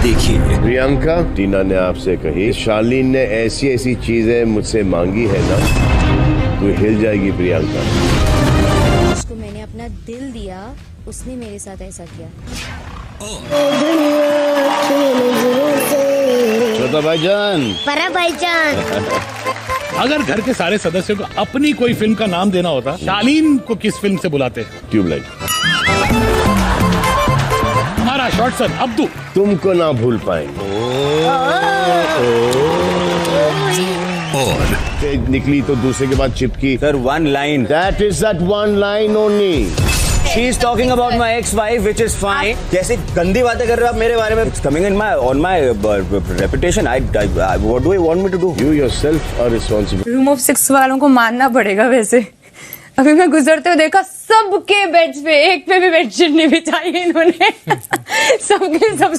देखिए। प्रियंका, टीना ने आपसे कही शालीन ने ऐसी ऐसी चीजें मुझसे मांगी है ना, तू हिल जाएगी प्रियंका। उसको मैंने अपना दिल दिया, उसने मेरे साथ ऐसा किया। छोटा भाईजान, बड़ा भाईजान। अगर घर के सारे सदस्यों को अपनी कोई फिल्म का नाम देना होता, शालीन को किस फिल्म से बुलाते? ट्यूबलाइट। हमारा शॉर्ट सन अब्दू। तुमको ना भूल पाएंगे। और एक निकली तो दूसरे के बाद चिपकी। Sir, one line. That is that one line only. She is talking about my ex-wife, which is fine. जैसे गंदी बातें कर रहे हो आप मेरे बारे में. It's coming in on my reputation. What do you want me to do? You yourself are responsible. Room of 6 वालों को मानना पड़ेगा वैसे। अभी मैं गुजरते हुए देखा सबके बेड्स पे एक पे भी बेडशीट नहीं बिछाई इन्होंने। सबके सब